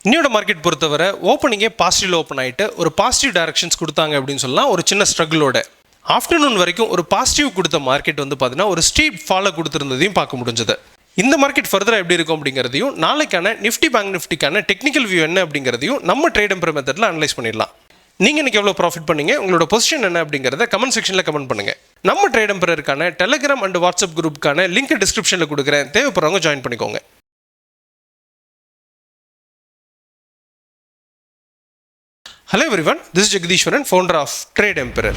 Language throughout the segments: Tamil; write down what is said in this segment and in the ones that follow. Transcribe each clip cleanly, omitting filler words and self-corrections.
இன்னையோட மார்க்கெட் பொறுத்தவரை ஓப்பனிங்கே பாசிட்டிவ் ஓப்பன் ஆகிட்டு ஒரு பாசிட்டிவ் டைரக்ஷன்ஸ் கொடுத்தாங்க அப்படின்னு சொல்லலாம். ஒரு சின்ன ஸ்ட்ரகிளோட ஆஃப்டர்நூன் வரைக்கும் ஒரு பாசிட்டிவ் கொடுத்த மார்க்கெட் வந்து பார்த்தீங்கன்னா ஒரு ஸ்டீப் ஃபாலோ கொடுத்துருந்ததையும் பார்க்க முடிஞ்சது. இந்த மார்க்கெட் ஃபர்தராக எப்படி இருக்கும் அப்படிங்கிறதையும் நாளைக்கான நிஃப்டி பேங்க் நிஃப்டிக்கான டெக்னிக்கல் வியூ என்ன அப்படிங்கிறதையும் நம்ம ட்ரேட் எம்பர் மெத்தடில் அனலைஸ் பண்ணிடலாம். நீங்கள் இன்றைக்கி எவ்வளோ ப்ராஃபிட் பண்ணீங்க, உங்களோட பொசிஷன் என்ன அப்படிங்கிறத கமெண்ட் செக்ஷனில் கமெண்ட் பண்ணுங்கள். நம்ம ட்ரேட் எம்பருக்கான டெலிகிராம் அண்ட் வாட்ஸ்அப் குரூப்புக்கான லிங்க் டிஸ்கிரிப்ஷனில் கொடுக்குறேன், தேவைப்படுறவங்க ஜாயின் பண்ணிக்கோங்க. Hello everyone, this is Jagdishwaran, founder of Trade Emperor.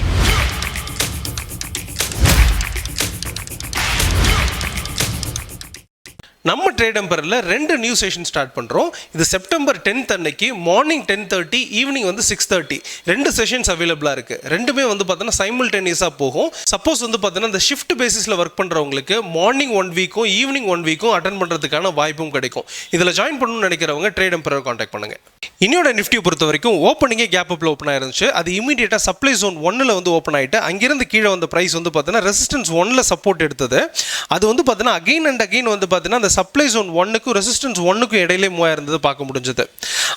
நம்ம ட்ரேட் எம்பரில் 2 நியூ செஷன் ஸ்டார்ட் பண்ணுறோம். இது செப்டம்பர் 10th அன்னைக்கு மார்னிங் 10:30, ஈவினிங் வந்து 6:30 2 செஷன்ஸ் அவைலபிளாக இருக்குது. ரெண்டுமே வந்து பார்த்தீங்கன்னா சைமல்டேனியஸாக போகும். சப்போஸ் வந்து பார்த்தீங்கன்னா இந்த ஷிஃப்ட் பேசிஸில் ஒர்க் பண்ணுறவங்களுக்கு மார்னிங் 1 வீக்கும் ஈவினிங் 1 வீக்கும் அட்டன் பண்ணுறதுக்கான வாய்ப்பும் கிடைக்கும். இதில் ஜாயின் பண்ணணும்னு நினைக்கிறவங்க ட்ரேட் எம்பரை காண்டாக்ட் பண்ணுங்கள். இன்னையோட நிஃப்டியை பொறுத்த வரைக்கும் ஓப்பனிங்கே கேப் அப்பில் ஓப்பன் ஆயிருந்துச்சு. அது இமீடியட்டாக சப்ளை ஜோன் 1ல் வந்து ஓப்பன் ஆகிட்டு அங்கேருந்து கீழே வந்த ப்ரைஸ் வந்து பார்த்தீங்கன்னா ரெசிஸ்டன்ஸ் 1ல் சப்போர்ட் எடுத்தது. அது வந்து பார்த்தீங்கன்னா அகைன் அண்ட் அகைன் வந்து பார்த்தீங்கன்னா அந்த சப்ளை ஜோன் 1க்கும் ரெசிஸ்டன்ஸ் 1க்கும் இடையிலே மூவ் ஆயிருந்தது பார்க்க முடிஞ்சது.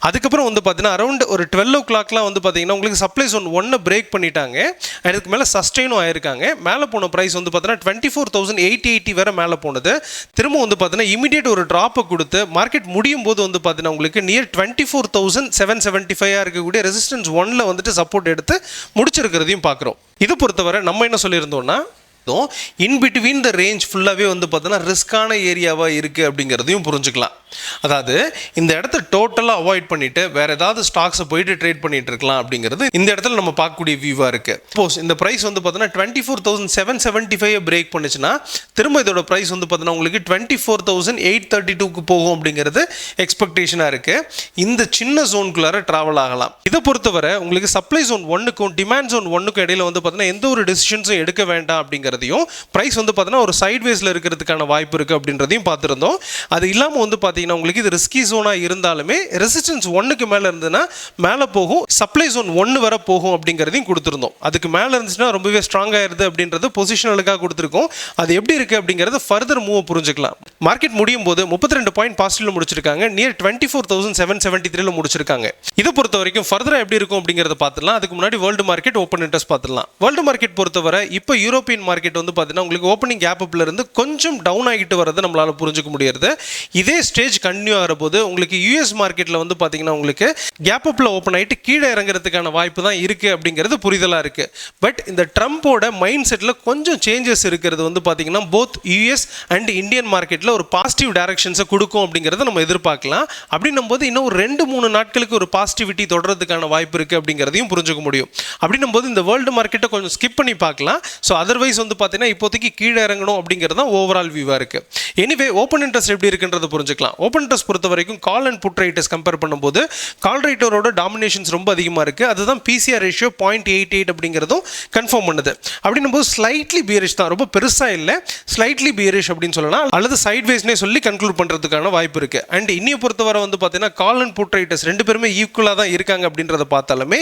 அதுக்கப்புறம் வந்து பார்த்தீங்கன்னா அரௌண்ட் ஒரு 12 o'clock வந்து பார்த்தீங்கன்னா உங்களுக்கு சப்ளை ஜோன் 1 பிரேக் பண்ணிட்டாங்க. அதுக்கு மேலே சஸ்டெயினும் ஆயிருக்காங்க. மேலே போன ப்ரைஸ் வந்து பார்த்தீங்கன்னா 24,880 வரை மேலே போனது. திரும்ப வந்து பார்த்தீங்கன்னா இமீடியட் ஒரு ட்ராப்பை கொடுத்து மார்க்கெட் முடியும் போது வந்து பார்த்தீங்கன்னா உங்களுக்கு நியர் 24,775 இருக்கக்கூடிய ரெசிஸ்டன்ஸ் 1ல் வந்துட்டு சப்போர்ட் எடுத்து முடிச்சிருக்கிறதையும் பார்க்குறோம். இதை பொறுத்தவரை நம்ம என்ன சொல்லியிருந்தோம்னா இன் பிட்வீன் த ரேஞ்ச் ஃபுல்லாகவே வந்து பார்த்தீங்கன்னா ரிஸ்கான ஏரியாவாக இருக்குது அப்படிங்கிறதையும் புரிஞ்சுக்கலாம். அதாவது இந்த இடத்த டோட்டலாக அவாய்ட் பண்ணிவிட்டு வேறு ஏதாவது ஸ்டாக்ஸை போயிட்டு ட்ரேட் பண்ணிட்டு இருக்கலாம் அப்படிங்கிறது இந்த இடத்துல நம்ம பார்க்கக்கூடிய வியூவாக இருக்குது. சப்போஸ் இந்த ப்ரைஸ் வந்து பார்த்தீங்கன்னா 24,775 பிரேக் பண்ணுச்சுன்னா திரும்ப இதோட ப்ரைஸ் வந்து பார்த்தீங்கன்னா உங்களுக்கு 24,832க்கு போகும் அப்படிங்கிறது எக்ஸ்பெக்டேஷனாக இருக்குது. இந்த சின்ன ஜோனுக்குள்ளார ட்ராவல் ஆகலாம். இதை பொறுத்தவரை உங்களுக்கு சப்ளை ஜோன் 1க்கும் டிமாண்ட் ஜோன் 1க்கும் இடையில வந்து பார்த்தீங்கன்னா எந்த ஒரு டெசிஷன்ஸும் எடுக்க வேண்டாம் அப்படிங்கிறதையும் ப்ரைஸ் வந்து பார்த்தீங்கன்னா ஒரு சைட்வேஸில் இருக்கிறதுக்கான வாய்ப்பு இருக்குது அப்படின்றதையும் பார்த்துருந்தோம். அது இல்லாமல் வந்து பார்த்தீங்கன்னா உங்களுக்கு இது ரிஸ்கி ஜோனாக இருந்தாலுமே ரெசிஸ்டன்ஸ் 1க்கு மேலே இருந்ததுன்னா மேலே போகும், சப்ளை ஜோன் 1 வரை போகும் அப்படிங்கிறதையும் கொடுத்துருந்தோம். அதுக்கு மேலே இருந்துச்சுன்னா ரொம்பவே ஸ்ட்ராங் ஆயிருது அப்படின்றது பொசிஷனலுக்காக கொடுத்துருக்கோம். அது எப்படி இருக்குது அப்படிங்கிறது ஃபர்தர் மூவ் புரிஞ்சுக்கலாம். மார்க்கெட் முடியும் போது 32 பாயிண்ட் பாசிட்டிவ்ல முடிச்சிருக்காங்க. நியர் 24,773ல முடிச்சிருக்காங்க. இதை பொறுத்த வரைக்கும் ஃபர்தராக எப்படி இருக்கும் அப்படிங்கிறத பார்த்துலாம். அதுக்கு முன்னாடி வேர்ல்டு மார்க்கெட் ஓப்பன் இன்ட்ரெஸ்ட் பார்த்துலாம். வேர்ல்டு மார்க்கெட் பொறுத்தவரை இப்போ யூரோப்பியன் மார்க்கெட் வந்து பார்த்தீங்கன்னா உங்களுக்கு ஓப்பனிங் கேப் அப்ல இருந்து கொஞ்சம் டவுன் ஆகிட்டு வரது நம்மளால புரிஞ்சுக்க முடியாது. இதே ஸ்டேஜ் கண்டினியூ ஆகிற போது உங்களுக்கு யூஎஸ் மார்க்கெட்டில் வந்து பார்த்தீங்கன்னா உங்களுக்கு கேப் அப்பில் ஓப்பன் ஆகிட்டு கீழே இறங்குறதுக்கான வாய்ப்பு தான் இருக்குது அப்படிங்கிறது புரிதலாக இருக்குது. பட் இந்த ட்ரம்போட மைண்ட் செட்டில் கொஞ்சம் சேஞ்சஸ் இருக்கிறது வந்து பார்த்தீங்கன்னா போத் யூஎஸ் அண்ட் இந்தியன் மார்க்கெட்டில் ஒரு பாசிட்டிவ் டைரக்ஷன்ஸை கொடுக்கும் அப்படிங்கிறத நம்ம எதிர்பார்க்கலாம். அப்படின்னும் போது இன்னும் 2-3 நாட்களுக்கு ஒரு பாசிட்டிவிட்டி தொடர்றதுக்கான வாய்ப்பு இருக்குது அப்படிங்கிறதையும் புரிஞ்சுக்க முடியும். அப்படின்னும் போது இந்த வேர்ல்டு மார்க்கெட்டை கொஞ்சம் ஸ்கிப் பண்ணி பார்க்கலாம். ஸோ அதர்வைஸ் வந்து பார்த்தீங்கன்னா இப்போதைக்கு கீழே இறங்கணும் அப்படிங்கிறது தான் ஓவரால் வியூவாக இருக்குது. எனிவே ஓப்பன் இன்ட்ரெஸ்ட் எப்படி இருக்குன்றதை புரிஞ்சுக்கலாம். ஓப்பன் இன்ட்ரெஸ்ட் பொறுத்த வரைக்கும் call and put writers compare பண்ணும்போது கால் ரைட்டரோட டாமினேஷன்ஸ் ரொம்ப அதிகமாக இருக்குது. அதுதான் பிசிஆர் ரேஷியோ 0.88 அப்படிங்கிறதும் கன்ஃபார்ம் பண்ணுது. அப்படின்னும் போது ஸ்லைட்லி பியரிஷ் தான், ரொம்ப பெருசாக இல்லை, ஸ்லைட்லி பியரிஷ் அப்படின்னு சொல்லலாம், அல்லது சைட்வேஸ்னே சொல்லி கன்க்ளூட் பண்ணுறதுக்கான வாய்ப்பு இருக்குது. அண்ட் இன்னையை பொறுத்தவரை வந்து பார்த்தீங்கன்னா கால் அண்ட் புட் ரைட்டர்ஸ் 2 பேருமே ஈக்குவலாக தான் இருக்காங்க அப்படின்றத பார்த்தாலுமே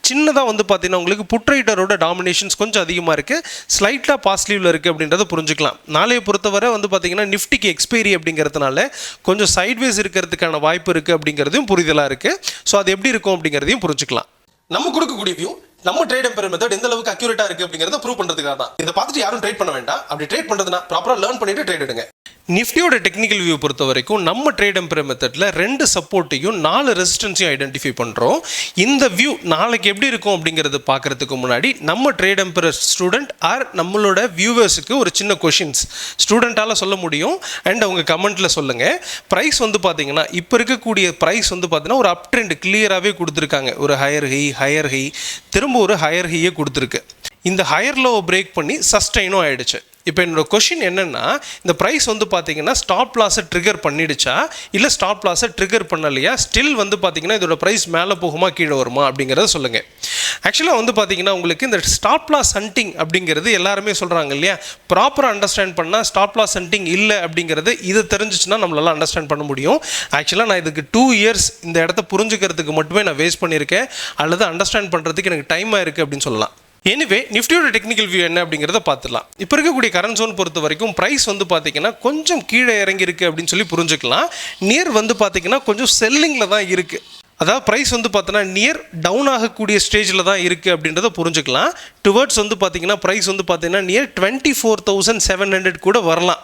சின்னதாக வந்து பார்த்தீங்கன்னா உங்களுக்கு புட் ரைட்டரோட டாமினேஷன்ஸ் கொஞ்சம் அதிகமாக இருக்குது, ஸ்லைட்டாக பாசிட்டிவ்ல இருக்குது அப்படின்றத புரிஞ்சுக்கலாம். நாளைய பொறுத்தவரை வந்து பார்த்தீங்கன்னா நிஃப்டிக்கு எக்ஸ்பைரி அப்படிங்கிறதுனால கொஞ்சம் சைட்வேஸ் இருக்கிறதுக்கான வாய்ப்பு இருக்குது அப்படிங்கிறதையும் புரிதலாக இருக்குது. ஸோ அது எப்படி இருக்கும் அப்படிங்கிறதையும் புரிஞ்சுக்கலாம். நம்ம கொடுக்கக்கூடிய வியூ நம்ம ட்ரேட் எம்பர் மெத்தட் எந்த அளவுக்கு அக்யூரேட்டா இருக்கு அப்படிங்கறத ப்ரூவ் பண்றதுக்காக தான். இதை பார்த்துட்டு யாரும் ட்ரேட் பண்ண வேண்டாம். அப்படி ட்ரேட் பண்றதுனா ப்ராப்பரா லேர்ன் பண்ணிட்டு ட்ரேட் எடுங்க. நிஃப்டியோட டெக்னிக்கல் வியூ பொறுத்த வரைக்கும் நம்ம ட்ரேட் எம்பர் மெத்தட்ல 2 சப்போர்ட்டையும் 4 ரெசிஸ்டன்ஸையும் ஐடென்டிஃபை பண்றோம். இந்த வியூ நாளைக்கு எப்படி இருக்கும் அப்படிங்கறது பார்க்கறதுக்கு முன்னாடி நம்ம ட்ரேட் எம்பர் ஸ்டூடெண்ட் ஆர் நம்மளோட வியூவர்ஸுக்கு ஒரு சின்ன கொஷின்ஸ் ஸ்டூடெண்டால சொல்ல முடியும் அண்ட் அவங்க கமெண்ட்ல சொல்லுங்க. பிரைஸ் வந்து பாத்தீங்கன்னா இப்போ இருக்கக்கூடிய பிரைஸ் வந்து பாத்தீங்கன்னா ஒரு அப் ட்ரெண்ட் கிளியராகவே கொடுத்துருக்காங்க. ஒரு ஹையர் ஹை திரும்ப ஒரு ஹையர் ஹையே கொடுத்துருக்கு. இந்த ஹையர் லோவை பிரேக் பண்ணி சஸ்டெயினும் ஆயிடுச்சு. இப்போ என்னோட கொஷின் என்னென்னா, இந்த ப்ரைஸ் வந்து பார்த்தீங்கன்னா ஸ்டாப் லாஸை ட்ரிகர் பண்ணிடுச்சா இல்லை ஸ்டாப் லாஸை ட்ரிகர் பண்ணலையா, ஸ்டில் வந்து பார்த்தீங்கன்னா இதோட ப்ரைஸ் மேலே போகுமா கீழே வருமா அப்படிங்கிறத சொல்லுங்கள். ஆக்சுவலாக வந்து பார்த்தீங்கன்னா உங்களுக்கு இந்த ஸ்டாப் லாஸ் ஹண்டிங் அப்படிங்கிறது எல்லாருமே சொல்கிறாங்க இல்லையா, ப்ராப்பராக அண்டர்ஸ்டாண்ட் பண்ணால் ஸ்டாப் லாஸ் ஹண்டிங் இல்லை அப்படிங்கிறது இது தெரிஞ்சிச்சுன்னா நம்மளால அண்டர்ஸ்டாண்ட் பண்ண முடியும். ஆக்சுவலாக நான் இதுக்கு 2 years இந்த இடத்த புரிஞ்சுக்கிறதுக்கு மட்டுமே நான் வேஸ்ட் பண்ணியிருக்கேன், அல்லது அண்டர்ஸ்டாண்ட் பண்ணுறதுக்கு எனக்கு டைம் ஆயிருக்கு அப்படின்னு சொல்லலாம். எனிவே நிஃப்டியோட டெக்னிக்கல் வியூ என்ன அப்படிங்கிறத பார்த்துலாம். இப்போ இருக்கக்கூடிய கரண்ட் ஜோன் பொறுத்த வரைக்கும் ப்ரைஸ் வந்து பார்த்தீங்கன்னா கொஞ்சம் கீழே இறங்கி இருக்குது அப்படின்னு சொல்லி புரிஞ்சுக்கலாம். நியர் வந்து பார்த்தீங்கன்னா கொஞ்சம் செல்லிங்கில் தான் இருக்குது. அதாவது ப்ரைஸ் வந்து பார்த்தோன்னா நியர் டவுன் ஆகக்கூடிய ஸ்டேஜில் தான் இருக்குது அப்படின்றத புரிஞ்சுக்கலாம். டுவர்ட்ஸ் வந்து பார்த்தீங்கன்னா ப்ரைஸ் வந்து பார்த்தீங்கன்னா நியர் 24,700 கூட வரலாம்.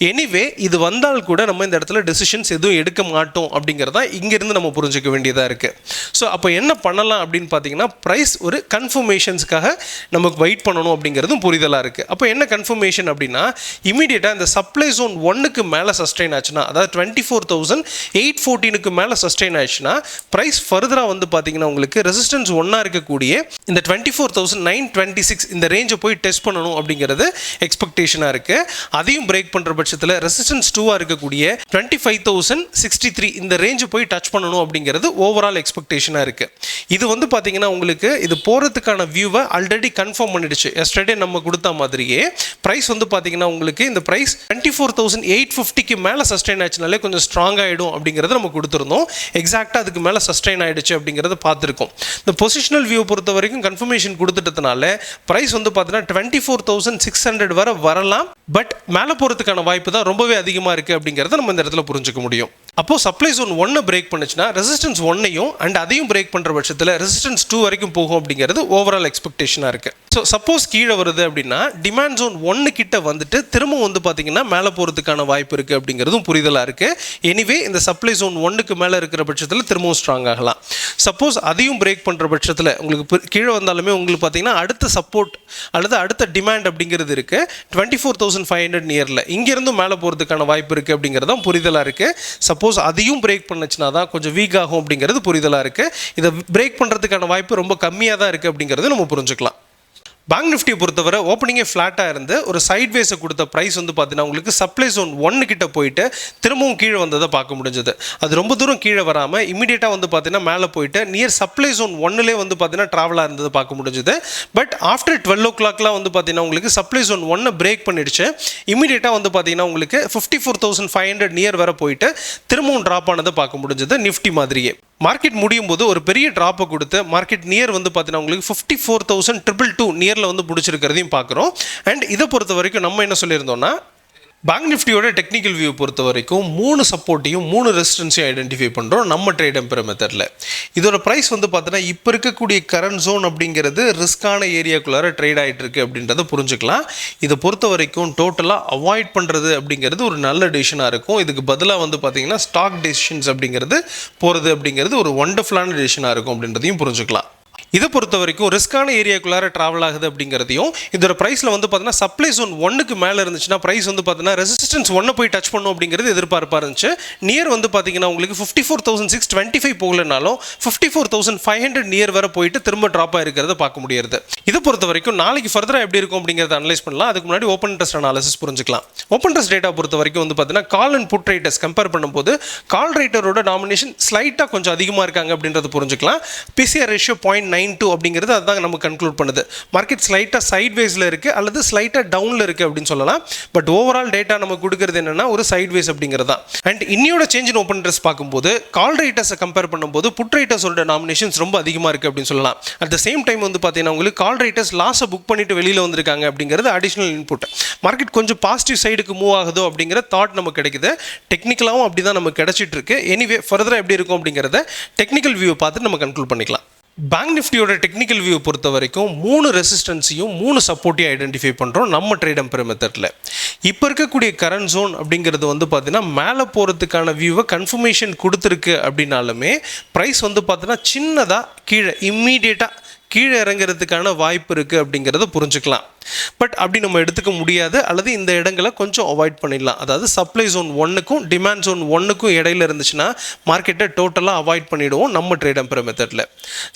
எனிவே இது வந்தால் கூட நம்ம இந்த இடத்துல டெசிஷன்ஸ் எதுவும் எடுக்க மாட்டோம் அப்படிங்கிறதா இங்கேருந்து நம்ம புரிஞ்சுக்க வேண்டியதாக இருக்குது. ஸோ அப்போ என்ன பண்ணலாம் அப்படின்னு பார்த்தீங்கன்னா ப்ரைஸ் ஒரு கன்ஃபர்மேஷன்ஸ்க்காக நமக்கு வெயிட் பண்ணணும் அப்படிங்கிறதும் புரிதலாக இருக்குது. அப்போ என்ன கன்ஃபர்மேஷன் அப்படின்னா இமீடியட்டாக இந்த சப்ளை ஜோன் 1க்கு மேலே சஸ்டெயின் ஆச்சுன்னா, அதாவது 24,814க்கு மேலே சஸ்டெயின் ஆச்சுன்னா ப்ரைஸ் ஃபர்தராக வந்து பார்த்தீங்கன்னா உங்களுக்கு ரெசிஸ்டன்ஸ் 1 இருக்கக்கூடிய இந்த 24,926 இந்த ரேஞ்சை போய் டெஸ்ட் பண்ணணும் அப்படிங்கிறது எக்ஸ்பெக்டேஷனாக இருக்குது. அதையும் பிரேக் பண்ணுற பட்சத்தில் ரெசிஸ்டன்ஸ் 2 இருக்கக்கூடிய 25,063 இந்த ரேஞ்சை போய் டச் பண்ணணும் அப்படிங்கிறது ஓவரால் எக்ஸ்பெக்டேஷனாக இருக்குது. இது வந்து பார்த்தீங்கன்னா உங்களுக்கு இது போகிறதுக்கான வியூவை ஆல்ரெடி கன்ஃபார்ம் பண்ணிடுச்சு. எஸ்டர்டே நம்ம கொடுத்த மாதிரியே ப்ரைஸ் வந்து பார்த்தீங்கன்னா உங்களுக்கு இந்த ப்ரைஸ் 24,850க்கு மேலே சஸ்டெயின் ஆச்சுனாலே கொஞ்சம் ஸ்ட்ராங் ஆகிடும் அப்படிங்கிறத நம்ம கொடுத்துருந்தோம். எக்ஸாக்டாக அதுக்கு மேலே சஸ்டெயின் ஆகிடுச்சு அப்படிங்கிறத பார்த்துருக்கோம். இந்த பொசிஷனல் வியூ பொறுத்த வரைக்கும் கன்ஃபர்மேஷன் கொடுத்துட்டதுனால ப்ரைஸ் வந்து பார்த்தீங்கன்னா 24,600 வரை வரலாம். பட் மேலே போகிறதுக்கான வாய்ப்பு தான் ரொம்பவே அதிகமாக இருக்குது அப்படிங்கிறத நம்ம இந்த இடத்துல புரிஞ்சுக்க முடியும். அப்போது சப்ளை ஜோன் 1 பிரேக் பண்ணுச்சுன்னா ரெசிஸ்டன்ஸ் 1ஐயும் அண்ட் அதையும் பிரேக் பண்ணுற பட்சத்தில் ரெசிஸ்டன்ஸ் 2 வரைக்கும் போகும் அப்படிங்கிறது ஓவரால் எக்ஸ்பெக்டேஷனாக இருக்குது. ஸோ சப்போஸ் கீழே வருது அப்படின்னா டிமாண்ட் ஜோன் 1 கிட்ட வந்துட்டு திரும்ப வந்து பார்த்தீங்கன்னா மேலே போகிறதுக்கான வாய்ப்பு இருக்குது அப்படிங்கிறதும் புரிதலாக இருக்குது. எனிவே இந்த சப்ளை ஜோன் 1க்கு மேலே இருக்கிற பட்சத்தில் திரும்பவும் ஸ்ட்ராங் ஆகலாம். சப்போஸ் அதையும் பிரேக் பண்ணுற பட்சத்தில் உங்களுக்கு கீழே வந்தாலுமே உங்களுக்கு பார்த்தீங்கன்னா அடுத்த சப்போர்ட் அல்லது அடுத்த டிமாண்ட் அப்படிங்கிறது இருக்குது 24,500 நியரில். இங்கேருந்தும் மேலே போகிறதுக்கான வாய்ப்பு இருக்குது அப்படிங்கிறதும் புரிதலாக இருக்குது. சப்போஸ் அதையும் பிரேக் பண்ணுச்சுன்னா தான் கொஞ்சம் வீக் ஆகும் அப்படிங்கிறது புரிதலாக இருக்குது. இதை பிரேக் பண்ணுறதுக்கான வாய்ப்பு ரொம்ப கம்மியாக தான் இருக்குது அப்படிங்கிறது நம்ம புரிஞ்சுக்கலாம். பேங்க் நிஃப்டியை பொறுத்தவரை ஓப்பனிங்கே ஃப்ளாட்டாக இருந்து ஒரு சைட்வேஸை கொடுத்த ப்ரைஸ் வந்து பார்த்தீங்கன்னா உங்களுக்கு சப்ளை ஜோன் 1 கிட்ட போயிட்டு திரும்பவும் கீழே வந்ததை பார்க்க முடிஞ்சது. அது ரொம்ப தூரம் கீழே வராமல் இமீடியட்டாக வந்து பார்த்தீங்கன்னா மேலே போயிட்டு நியர் சப்ளை ஜோன் 1லே வந்து பார்த்தீங்கன்னா ட்ராவலாக இருந்தது பார்க்க முடிஞ்சது. பட் ஆஃப்டர் 12 o'clockலாம் வந்து பார்த்தீங்கன்னா உங்களுக்கு சப்ளை ஜோன் 1 பிரேக் பண்ணிடுச்சு. இமீடியட்டாக வந்து பார்த்தீங்கன்னா உங்களுக்கு 54,500 நியர் வர போயிட்டு திரும்பவும் ட்ராப் ஆனதை பார்க்க முடிஞ்சது. நிஃப்டி மாதிரியே மார்க்கெட் முடியும் போது ஒரு பெரிய ட்ராப்பை கொடுத்து மார்க்கெட் நியர் வந்து பார்த்தீங்கன்னா உங்களுக்கு 54,222 நியரில் வந்து பிடிச்சிருக்கிறதையும் பார்க்குறோம். அண்ட் இதை பொறுத்த வரைக்கும் நம்ம என்ன சொல்லியிருந்தோம்னா பேங்க் நிஃப்டியோட டெக்னிக்கல் வியூ பொறுத்த வரைக்கும் 3 சப்போர்ட்டையும் 3 ரெசிஸ்டன்ஸையும் ஐடென்டிஃபை பண்ணுறோம் நம்ம ட்ரேட் எம்பர் மெத்தடில். இதோட ப்ரைஸ் வந்து பார்த்தீங்கன்னா இப்போ இருக்கக்கூடிய கரண்ட் ஜோன் அப்படிங்கிறது ரிஸ்க்கான ஏரியாக்குள்ளார ட்ரேட் ஆகிட்டு இருக்கு அப்படின்றத புரிஞ்சுக்கலாம். இதை பொறுத்த வரைக்கும் டோட்டலாக அவாய்ட் பண்ணுறது அப்படிங்கிறது ஒரு நல்ல டெசிஷனாக இருக்கும். இதுக்கு பதிலாக வந்து பார்த்தீங்கன்னா ஸ்டாக் டெசிஷன்ஸ் அப்படிங்கிறது போகிறது அப்படிங்கிறது ஒரு ஒண்டர்ஃபுல்லான டெசிஷனாக இருக்கும் அப்படின்றதையும் புரிஞ்சுக்கலாம். இதை பொறுத்த வரைக்கும் ரிஸ்க்கான ஏரியாக்குள்ளார ட்ராவல் ஆகுது அப்படிங்கிறதையும் இதோட ப்ரைஸில் வந்து பார்த்தீங்கன்னா சப்ளை ஜோன் 1க்கு மேலே இருந்துச்சுன்னா ப்ரைஸ் வந்து பார்த்தீங்கன்னா ரெசிஸ்டன்ஸ் 1 போய் டச் பண்ணும் அப்படிங்கிறது எதிர்பார்ப்பாக இருந்துச்சு. நியர் வந்து பார்த்தீங்கன்னா உங்களுக்கு 54,625 போகலனாலும் 54,500 நியர் வர போயிட்டு திரும்ப ட்ராப் ஆகிருக்கிறத பார்க்க முடியாது. இதை பொறுத்த வரைக்கும் நாளைக்கு ஃபர்தராக எப்படி இருக்கும் அப்படிங்கிறத அனலைஸ் பண்ணலாம். அதுக்கு முன்னாடி ஓப்பன் இன்ட்ரெஸ்ட் அனாலிசிஸ் புரிஞ்சுக்கலாம். ஓப்பன் இன்ட்ரெஸ்ட் டேட்டா பொறுத்த வரைக்கும் வந்து பார்த்தீங்கன்னா call and put writers compare பண்ணும்போது கால் ரைட்டரோட டாமினேஷன் ஸ்லைட்டாக கொஞ்சம் அதிகமாக இருக்காங்க அப்படின்றத புரிஞ்சுக்கலாம். பிசிஆர் ரேஷியோ 0.92 அப்படிங்கிறது அதுதான் நம்ம கன்க்ளூட் பண்ணுது. மார்க்கெட் ஸ்லைட்டாக சைட்வேஸில் இருக்குது அல்லது ஸ்லைட்டாக டவுனில் இருக்குது அப்படின்னு சொல்லலாம். பட் ஓவரால் டேட்டா நம்ம கொடுக்குறது என்னென்னா ஒரு சைட்வேஸ் அப்படிங்கிறது தான். அண்ட் இன்னியோட சேஞ்ச் இன் ஓப்பன் இன்ட்ரெஸ்ட் பார்க்கும்போது கால் ரைட்டர்ஸை கம்பேர் பண்ணும்போது புட் ரைட்டர்ஸோட நாமினேஷன்ஸ் ரொம்ப அதிகமாக இருக்குது அப்படின்னு சொல்லலாம். அட் த சேம் டைம் வந்து பார்த்தீங்கன்னா உங்களுக்கு கால் ரைட்டர்ஸ் லாஸை புக் பண்ணிட்டு வெளியில் வந்திருக்காங்க அப்படிங்கிறது அடிஷனல் இன்புட். மார்க்கெட் கொஞ்சம் பாசிட்டிவ் சைடுக்கு மூவ் ஆகுதோ அப்படிங்கிற தாட் நமக்கு கிடைக்குது. டெக்னிக்கலாகவும் அப்படி தான் நமக்கு கிடைச்சிட்டு இருக்கு. எனிவே ஃபர்தராக எப்படி இருக்கும் அப்படிங்கிறத டெக்னிக்கல் வியூ பார்த்து நம்ம கன்க்ளூட் பண்ணிக்கலாம். பேங்க் நிஃப்டியோட டெக்னிக்கல் வியூ பொறுத்த வரைக்கும் 3 ரெசிஸ்டன்ஸையும் 3 சப்போர்ட்டையும் ஐடென்டிஃபை பண்ணுறோம் நம்ம ட்ரேட் எம்பர் மெத்தடில். இப்போ இருக்கக்கூடிய கரண்ட் ஜோன் அப்படிங்கிறது வந்து பார்த்தீங்கன்னா மேலே போகிறதுக்கான வியூவை கன்ஃபர்மேஷன் கொடுத்துருக்கு அப்படின்னாலுமே ப்ரைஸ் வந்து பார்த்தீங்கன்னா சின்னதாக கீழே இம்மீடியட்டாக கீழே இறங்கிறதுக்கான வாய்ப்பு இருக்குது அப்படிங்கிறத புரிஞ்சுக்கலாம். பட் அப்படி நம்ம எடுத்துக்க முடியாது, அல்லது இந்த இடங்களை கொஞ்சம் அவாய்ட் பண்ணிடலாம். அதாவது சப்ளை ஜோன் 1க்கும் டிமாண்ட் ஜோன் 1க்கும் இடையில இருந்துச்சுன்னா மார்க்கெட்டை டோட்டலாக அவாய்ட் பண்ணிவிடுவோம் நம்ம ட்ரேட் எம்பர் மெத்தடில்.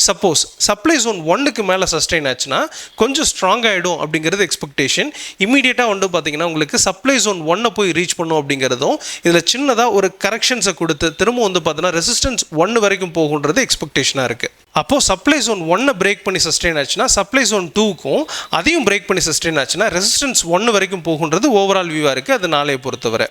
சப்போஸ் சப்ளை ஜோன் 1க்கு மேலே சஸ்டெயின் ஆச்சுன்னா கொஞ்சம் ஸ்ட்ராங் ஆகிடும் அப்படிங்கிறது எக்ஸ்பெக்டேஷன். இமீடியட்டாக வந்து பார்த்தீங்கன்னா உங்களுக்கு சப்ளை ஜோன் 1 போய் ரீச் பண்ணும் அப்படிங்கிறதும் இதில் சின்னதாக ஒரு கரெக்ஷன்ஸை கொடுத்து திரும்ப வந்து பார்த்தீங்கன்னா ரெசிஸ்டன்ஸ் 1 வரைக்கும் போகுன்றது எக்ஸ்பெக்டேஷனாக இருக்குது. அப்போது சப்ளை ஜோன் 1 பிரேக் பண்ணி சஸ்டெயின் ஆச்சுன்னா சப்ளை ஜோன் 2க்கும் அதையும் பிரேக் பண்ணி சஸ்டெயின் ஆச்சுன்னா ரெசிஸ்டன்ஸ் 1 வரைக்கும் போகுன்றது ஓவரால் வியூவாக இருக்குது. அது நாளையை பொறுத்தவரை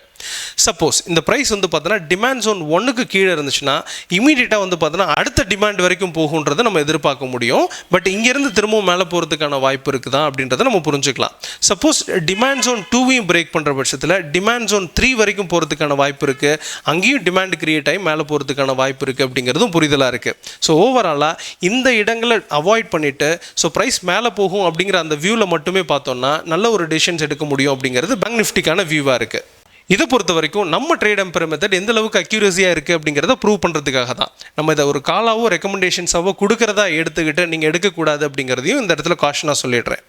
சப்போஸ் இந்த ப்ரைஸ் வந்து பார்த்தோன்னா டிமாண்ட் ஜோன் 1க்கு கீழே இருந்துச்சுன்னா இமீடியட்டாக வந்து பார்த்தோன்னா அடுத்த டிமாண்ட் வரைக்கும் போகுன்றதை நம்ம எதிர்பார்க்க முடியும். பட் இங்கேருந்து திரும்பவும் மேலே போகிறதுக்கான வாய்ப்பு இருக்குதா அப்படின்றத நம்ம புரிஞ்சுக்கலாம். சப்போஸ் டிமாண்ட் ஜோன் 2வையும் பிரேக் பண்ணுற பட்சத்தில் டிமாண்ட் ஜோன் 3 வரைக்கும் போகிறதுக்கான வாய்ப்பு இருக்குது. அங்கேயும் டிமாண்ட் கிரியேட் ஆகி மேலே போகிறதுக்கான வாய்ப்பு இருக்குது அப்படிங்கிறதும் புரிதலாக இருக்குது. ஸோ ஓவராலாக இந்த இடங்களை அவாய்ட் பண்ணிவிட்டு ஸோ ப்ரைஸ் மேலே போகும் அப்படிங்கிற அந்த வியூவில் மட்டுமே பார்த்தோம்னா நல்ல ஒரு டெசிஷன்ஸ் எடுக்க முடியும் அப்படிங்கிறது பேங்க் நிஃப்டிக்கான வியூவாக இருக்குது. இதை பொறுத்த வரைக்கும் நம்ம ட்ரேட் எம்பர் மெத்தட் எந்த அளவுக்கு அக்யூரஸியாக இருக்குது அப்படிங்கிறத ப்ரூவ் பண்ணுறதுக்காக தான். நம்ம இதை ஒரு காலாவோ ரெக்கமெண்டேஷன்ஸாவோ கொடுக்குறதா எடுத்துக்கிட்டு நீங்கள் எடுக்கக்கூடாது அப்படிங்கிறதையும் இந்த இடத்துல காஷனாக சொல்லிடுறேன்.